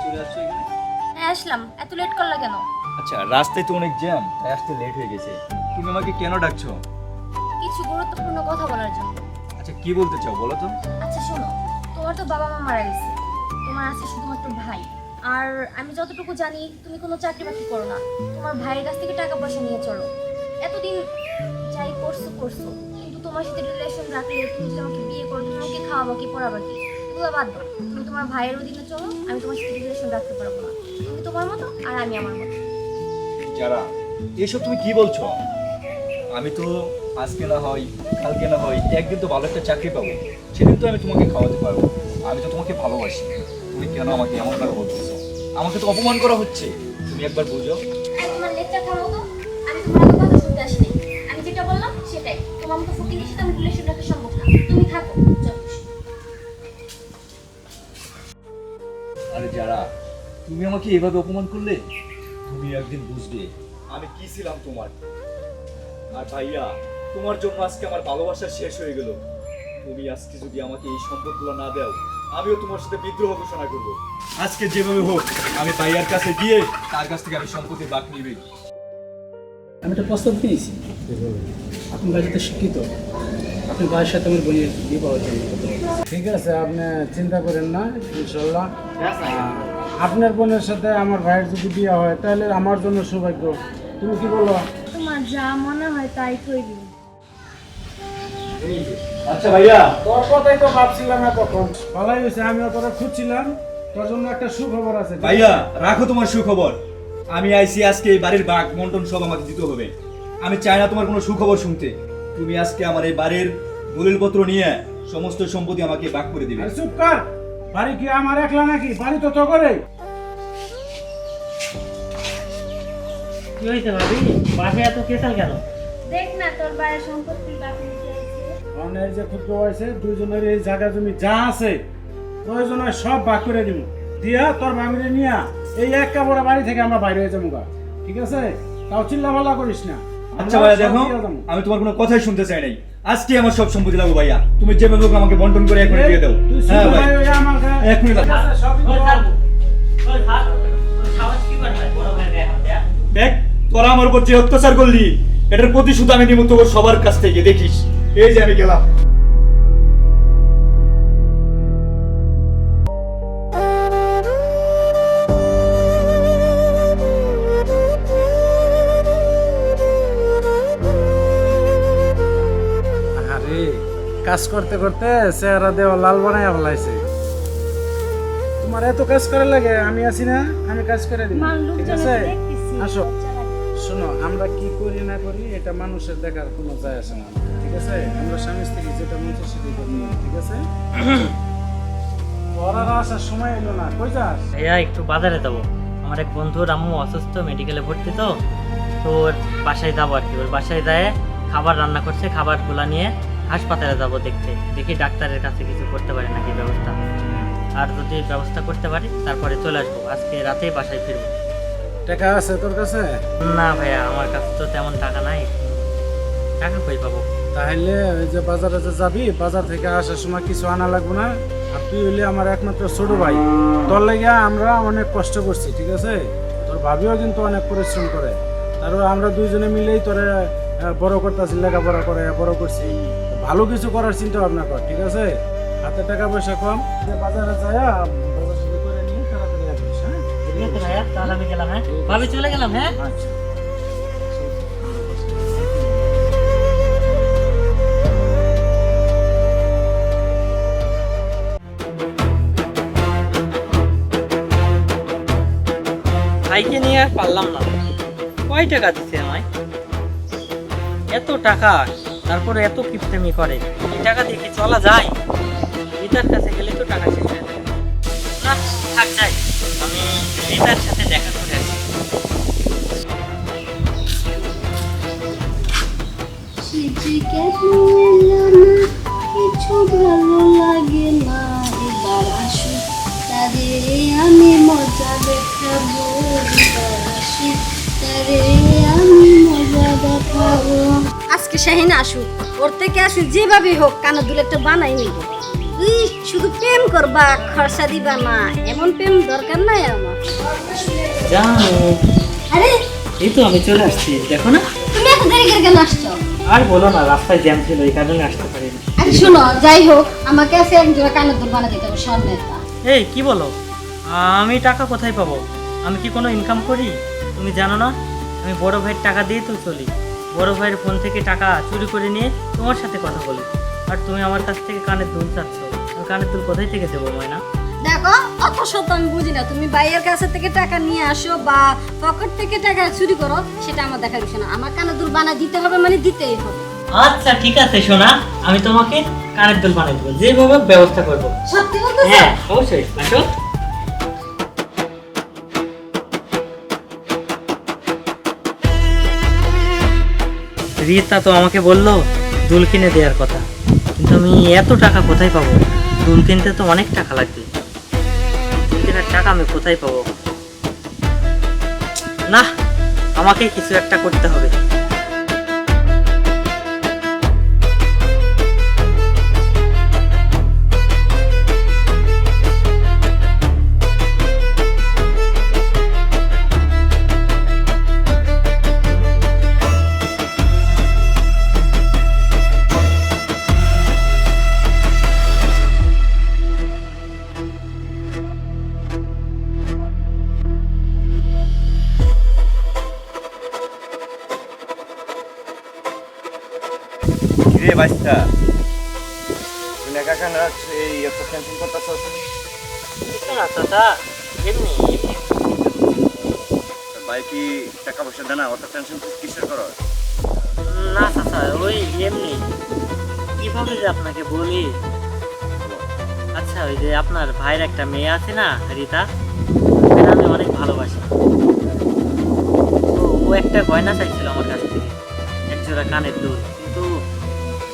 চলে আসছো এখানে? হ্যাঁ আসলাম। এত লেট করলা কেন? আচ্ছা, রাস্তায় তো অনেক জ্যাম, তাই আসতে লেট হয়ে গেছে। তুমি আমাকে কেন ডাকছো? কিছু গুরুত্বপূর্ণ কথা বলার জন্য। আচ্ছা, কি বলতে চাও বলো তো? আচ্ছা শোনো, তোমার তো বাবা মা মারা গেছে, তোমার আছে শুধুমাত্র ভাই। আর আমি যতটুকু জানি তুমি কোনো চাকরি বাকরি করো না, তোমার ভাইয়ের কাছ থেকে টাকা পয়সা নিয়ে চলো। এতদিন যাই করছো করছো, কিন্তু তোমার সাথে রিলেশন রাখলে, তুমি যদি আমাকে বিয়ে করো, তুমি আমাকে খাওয়াবা কি পড়াবা কি, এগুলো বাদ দাও। তুমি তোমার ভাইয়ের অধীনে চলো, আমি তোমার সাথে রিলেশন রাখতে পারবো না। তুমি তোমার মতো আর আমি আমার মতো। যারা এসব তুমি কি বলছো? আমি তো আজকে না হয় কালকে না হয় একদিন তো ভালো একটা চাকরি পাবো, সেদিন তো আমি তোমাকে খাওয়াতে পারবো। আমি তো তোমাকে ভালোবাসি, তুমি কেন আমাকে এমন করে বলতেছো? আমাকে তো অপমান করা হচ্ছে, তুমি একবার বুঝো। আর তোমার লেকচার থামো তো, আমি তোমার এত কথা শুনতে আসিনি। আমি যেটা বললাম সেটাই, তোমার মতো ফকিরের সাথে আমি রিলেশন রাখা সম্ভব না। তুমি থাকো, চল। আরে যারা, তুমি আমাকে এভাবে অপমান করলে, তুমি একদিন বুঝবে আমি কি ছিলাম তোমার। আর ভাইয়া, তোমার জন্য আজকে আমার ভালোবাসা শেষ হয়ে গেল। তুমি আজকে যদি আমাকে এই সম্পদগুলো না দাও, আমিও তোমার সাথে বিদ্রোহ ঘোষণা করবো। আজকে যেভাবে হোক আমি ভাইয়ার কাছে গিয়ে তার কাছ থেকে আমি সম্পত্তির ভাগ নিবি। আমি একটা প্রস্তাব দিয়েছি, আপনি বাড়িতে শিক্ষিত, আপনি ভাইয়ের সাথে আমার বোনের বিবাহ জন্য। ঠিক আছে, আপনি চিন্তা করেন না, ইনশাল্লাহ আপনার বোনের সাথে আমার ভাইয়ের যদি বিয়ে হয় তাহলে আমার জন্য সৌভাগ্য। তুমি কি বলো? তোমার যা মনে হয় তাই কইবি। আচ্ছা ভাইয়া, তোর কথাই তো ভাবছিলাম এতক্ষণ। ভালোই হয়েছে, আমিও তোরা খুঁজছিলাম, তোর জন্য একটা সুখবর আছে। ভাইয়া রাখো তোমার সুখবর। আমি আইসি আজকে এই বাড়ির ভাগ বন্টন সব আমাকে দিতে হবে। আমি চাই না তোমার কোনো সুখবর শুনতে। তুমি আজকে আমার এই বাড়ির দলিলপত্র নিয়ে সমস্ত সম্পত্তি আমাকে ভাগ করে দিবে। আরে চুপ কর, বাড়ি কি আমার একলা নাকি? বাড়ি তো তো করে। কি হয়েছে ভাবি, বাসায় এত কেসাল কেন? দেখ না, তোর ভাইয়ের সম্পত্তি বাকি নিতে আছে। মানে এই যে ক্ষুদ্র হয়েছে, দুইজনের এই জায়গা জমি যা আছে প্রয়োজন হয় সব ভাগ করে দিব, দিয়া তোর ভাবিরে নিয়া এই এক কাপড় বাড়ি থেকে আমরা বাইরে হয়ে যাবো। ঠিক আছে, তাও চিল্লা ভাল্লা করিস না। আচ্ছা ভাইয়া দেখো, আমি তোমার কোনো কথাই শুনতে চাই নাই। আজকে আমার সব সম্পত্তি লাগবে ভাইয়া। তুমি যেভাবে হোক আমাকে বন্টন করে এখনই দিয়ে দাও। তুই হ্যাঁ শুধু ভাই, ভাই ওই আমার গায়ে- এখনই দাও। ঠিক আছে, সবই ওই দেবো। থাক, ওই থাক, ওই সাহস কি করে হয় বড় ভাইয়ের গায়ে হাত দেয়া? দেখ, তোরা আমার উপর যে অত্যাচার করলি, এটার প্রতিশোধ আমি নিব তোর সবার কাছ থেকে। দেখিস, এই যে আমি গেলাম। আরে কাজ করতে করতে চেহারা দেওয়া লাল বানায় ফেলাইছে। তোমার এত কাজ করা লাগে? আমি আছি না, আমি কাজ করে দিব। ঠিক আছে, আসো। শোনো, আমরা কি করি না করি এটা মানুষের দেখার কোনো যায় আসে না। ঠিক আছে, আমরা স্বামী স্ত্রী যেটা মন চায় সেটাই করবো। ঠিক আছে, ওরা আসার সময় এলো না। কই যাস? ভাইয়া একটু বাজারে যাবো, আমার এক বন্ধুর আম্মু অসুস্থ, মেডিকেলে ভর্তি, তো তো ওর বাসায় যাবো আর কি। ওর বাসায় যায় খাবার রান্না করছে, খাবারগুলো নিয়ে হাসপাতালে যাবো দেখতে, দেখি ডাক্তারের কাছে কিছু করতে পারি নাকি ব্যবস্থা। আর যদি ব্যবস্থা করতে পারি তারপরে চলে আসবো, আজকে রাতেই বাসায় ফিরবো। টাকা আছে তোর কাছে? না ভাইয়া, আমার কাছে তো তেমন টাকা নাই, টাকা কই পাবো? তাহলে ওই যে বাজারে যে যাবি, বাজার থেকে আসার সময় কিছু আনা লাগবে না। আর তুই হইলে আমার একমাত্র ছোট ভাই, তোর লাগিয়া আমরা অনেক কষ্ট করছি। ঠিক আছে, তোর ভাবিও কিন্তু অনেক পরিশ্রম করে, তারপর আমরা দুইজনে মিলেই তোরে বড় করতেছি, লেখাপড়া করে বড় করছি। ভালো কিছু করার চিন্তা ভাবনা কর। ঠিক আছে, হাতে টাকা পয়সা কম, যে বাজারে যায় বাজার সাথে করে নিয়ে তাড়াতাড়ি আসিস। হ্যাঁ ঠিক আছে ভাইয়া, তাহলে আমি গেলাম। হ্যাঁ ভাবি, চলে গেলাম। হ্যাঁ আচ্ছা। ভাইকে নিয়ে আর পারলাম না। কয় টাকা দিচ্ছে আমায়? এত টাকা, তারপরে এত কিপটেমি করে। এই টাকা দিয়ে কি চলা যায়? রিতার কাছে গেলে তো টাকা শেষ হয়ে যাবে। না থাক, যাই, আমি রিতার সাথে দেখা করে আসি। কিছু ভালো লাগে না, এবার আসুক তাদের আমি মজা দেখাবো। এবার আসুক তাদের আমি মজা দেখাবো। আজকে শাহিন আসুক, ওর থেকে আসুক, যেভাবে হোক কানা দুলেরটা বানাই নিব। শুধু প্রেম করবা খরচা দিবা না এমন প্রেম দরকার নাই আমার। জানো আরে এই তো আমি চলে আসছি, দেখো না। তুমি এত দেরি করে কেন আসছো? আর বলো না, রাস্তায় জ্যাম ছিল, এই কারণে আসতে পারিনি। আরে শোনো, যাই হোক আমাকে আছে এক জোড়া কানের দুল বানা দিতে হবে স্বর্ণেরটা। এই কি বলো, আমি টাকা কোথায় পাবো? আমি কি কোনো ইনকাম করি? তুমি জানো না আমি বড় ভাইয়ের টাকা দিয়ে তো চলি। বড় ভাইয়ের ফোন থেকে টাকা চুরি করে নিয়ে তোমার সাথে কথা বলি, আর তুমি আমার কাছ থেকে কানের দুল চাচ্ছ। আমি কানের দুল কোথায় থেকে দেবো ময়না? দেখো অত শত আমি বুঝি না, তুমি ভাইয়ের কাছে থেকে টাকা নিয়ে আসো বা পকেট থেকে টাকা চুরি করো সেটা আমার দেখার বিষয় না। আমার কানের দুল বানা দিতে হবে মানে দিতেই হবে। আচ্ছা ঠিক আছে সোনা, আমি তোমাকে কানের দুল বানিয়ে দেবো, যেভাবে ব্যবস্থা করবো। সত্যি বলতেছো? হ্যাঁ অবশ্যই, আসো। রিতা তো আমাকে বললো দুল কিনে দেওয়ার কথা, কিন্তু আমি এত টাকা কোথায় পাবো? দুল কিনতে তো অনেক টাকা লাগবে, দুল কেনার টাকা আমি কোথায় পাবো? না, আমাকে কিছু একটা করতে হবে। রে বাইস্তা, তুই একা কেন এই এত টেনশন করতেছস? না চাচা, এমনি ভাই কি টাকা পয়সা দেয় না? অত টেনশন কিসের করো? না চাচা, ওই এমনি। কিভাবে যে আপনাকে বলি, আচ্ছা ওই যে আপনার ভাইয়ের একটা মেয়ে আছে না রিতা, ওকে আমি অনেক ভালোবাসি। তো ও একটা গয়না চাইছিল আমার কাছ থেকে, এক জোড়া কানের দুল, কিন্তু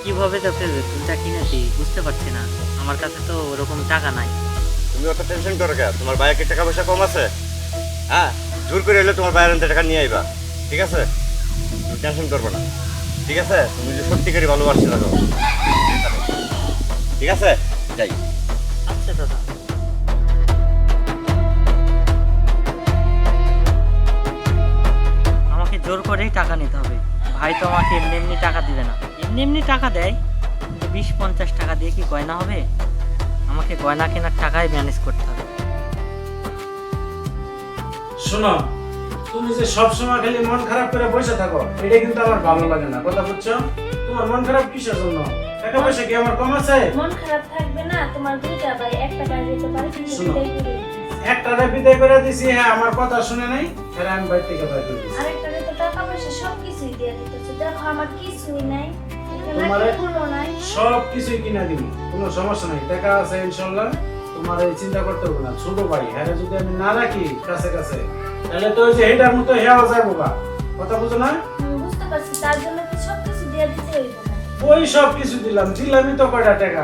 কিভাবে যাতে দুলটা কিনেছি বুঝতে পারছি না। আমার কাছে তো ওরকম টাকা নাই। তুমি অত টেনশন করো কে? তোমার ভাইয়ের কি টাকা পয়সা কম আছে? হ্যাঁ, জোর করে এলে তোমার ভাইয়ের টাকা নিয়ে আইবা, ঠিক আছে? তুমি টেনশন করবে না, ঠিক আছে? তুমি যে সত্যিকারই ভালোবাসতে থাকো, ঠিক আছে? যাই। আচ্ছা দাদা। আমাকে জোর করেই টাকা নিতে হবে, ভাই তো আমাকে এমনি এমনি টাকা দিবে না। এমনি এমনি টাকা দেয়, কিন্তু 20-50 টাকা দিয়ে কি গয়না হবে? আমাকে গয়না কেনার টাকাই ম্যানেজ করতে হবে। শোনো, তুমি যে সবসময় খালি মন খারাপ করে বসে থাকো এটা কিন্তু আমার ভালো লাগে না, কথা বুঝছো? তোমার মন খারাপ কিসের জন্য? টাকা পয়সা কি আমার কম আছে? মন খারাপ থাকবে না, তোমার দুইটা ভাই একটা বাইরে যেতে পারে, কিন্তু শোনো। বিদায় করে দিচ্ছি। একটারে বিদায় করে দিছি, হ্যাঁ আমার কথা শুনে নাই, তাহলে আমি বাড়ি থেকে বাইরে করে দিছি। আরেকটারে তো টাকা পয়সা সবকিছুই দিয়ে দিতেছে, দেখো আমার কিছুই নাই, তোমারে কোনো নাই। সব কিছুই কিনা দিব, কোনো সমস্যা নাই, টাকা আছে ইনশাল্লাহ। তোমার এই চিন্তা করতে হবে না। ছোট ভাই, হ্যাঁ যদি আমি না রাখি কাছে কাছে, তাহলে তো ওই যে হেটার মতো হেয়াও যায় বোকা, কথা বুঝো না? বুঝতে পারছি, তার জন্য কি সবকিছু দিয়ে দিতে হইব না? ওই সব কিছু দিলামই তো কয়টা টাকা,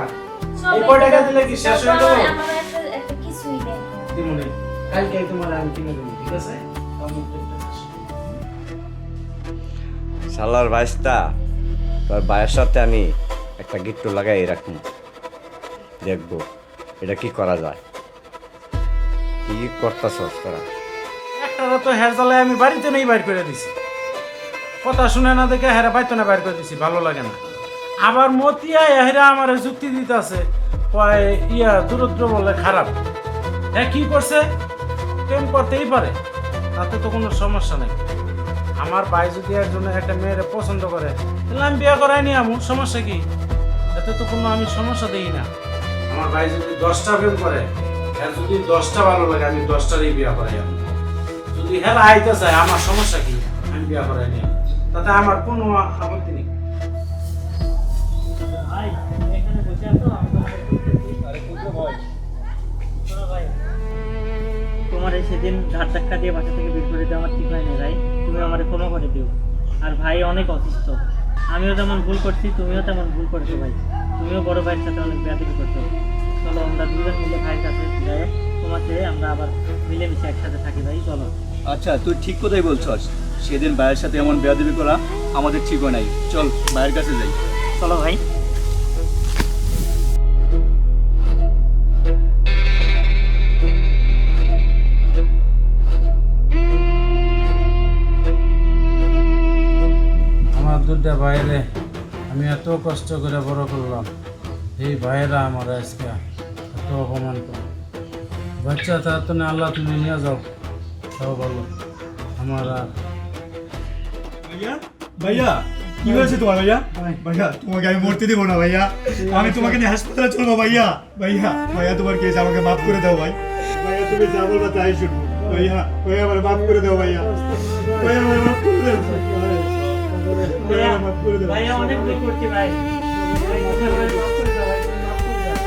সব এই কয় টাকা দিলে কি শেষ হয়ে যাবে? আমার একটা একটা কিছুই নেই। দিমুনি কালকে তোমার আমি কিনে দেবো, ঠিক আছে? আমি একটু শেষ। শালার ভাইস্তা, তোর ভাইয়ের সাথে আমি একটা গিট্টু লাগাই রাখবো, দেখবো এটা কি করা যায়। কি করতেছস তোরা? একটারা তো হের জ্বালায় আমি বাড়িতে নেই বাইর করে দিছি, কথা শুনে না দেখে হেরা পাইতো না বাইর করে দিছি, ভালো লাগে না। আবার মতিয়া হেরা আমার যুক্তি দিতে আছে, কয় ইয়া দূরত্ব বলে খারাপ। হ্যাঁ কি করছে? প্রেম করতেই পারে, তাতে তো কোনো সমস্যা নেই। আমার ভাই যদি একজন একটা মেয়ের পছন্দ করে তাহলে আমি বিয়ে করাই নি, আমার সমস্যা কি? এতে তো কোনো আমি সমস্যা দিই না। আমার ভাই যদি 10টা প্রেম করে, আর যদি 10টা ভালো লাগে আমি 10টারই বিয়ে করাই। যদি হেলা আইতে চায় আমার সমস্যা কি? আমি বিয়ে করাই নি, তাতে আমার কোনো আপত্তি নেই। ভাই এখানে বসে আছো, আমি তোমাকে খুঁজতেছি। শোনো ভাই, তোমার এই সেদিন ঘাট ধাক্কা দিয়ে বাসা থেকে বের করে দেওয়া আমার ঠিক হয়নি ভাই, তুমি আমার ক্ষমা করে দিও। আর ভাই অনেক অসুস্থ, আমিও যেমন ভুল করছি তুমিও তেমন ভুল করছো ভাই, তুমিও বড় ভাইয়ের সাথে অনেক বেয়াদবি করছো। চলো আমরা দুজন মিলে ভাইয়ের কাছে যাই, তোমাকে আমরা আবার মিলেমিশে একসাথে থাকি ভাই, চলো। আচ্ছা, তুই ঠিক কথাই বলছস। সেদিন ভাইয়ের সাথে এমন বেয়াদবি করা আমাদের ঠিক হয় নাই। চল ভাইয়ের কাছে যাই। চলো ভাই। দুটা ভাইরে আমি এত কষ্ট করে বড় করলাম, এই ভাইয়েরা আমার আজকে এত অপমান করে। বাচ্চা তার তো না, আল্লাহ তুমি নিয়ে যাও, তাও বলো আমার আর ভাইয়া ভাইয়া কি হয়েছে তোমার ভাইয়া? ভাইয়া তোমাকে আমি মরতে দেবো না ভাইয়া, আমি তোমাকে নিয়ে হাসপাতালে চলবো ভাইয়া। ভাইয়া ভাইয়া তোমার কেস আমাকে মাফ করে দাও ভাই। ভাইয়া তুমি যা বলবা তাই শুনবো ভাইয়া। ভাইয়া আমার মাফ করে দাও ভাইয়া। ভাইয়া আমার মাফ করে দাও। ভাইয়া মাফ করে দাও। ভাইয়া অনেক ভুল করছি ভাই। ভাই, আমাকে মাফ করে দাও ভাই, মাফ করে দাও।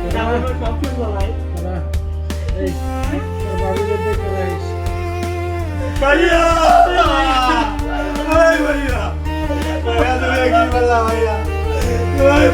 এটা আমার মাফ করে দাও ভাই। এই তোর বাবিকে দেখে রাখিস। ভাইয়া ভাইয়া ভাইয়া তুমি কি বললা ভাইয়া? ভাই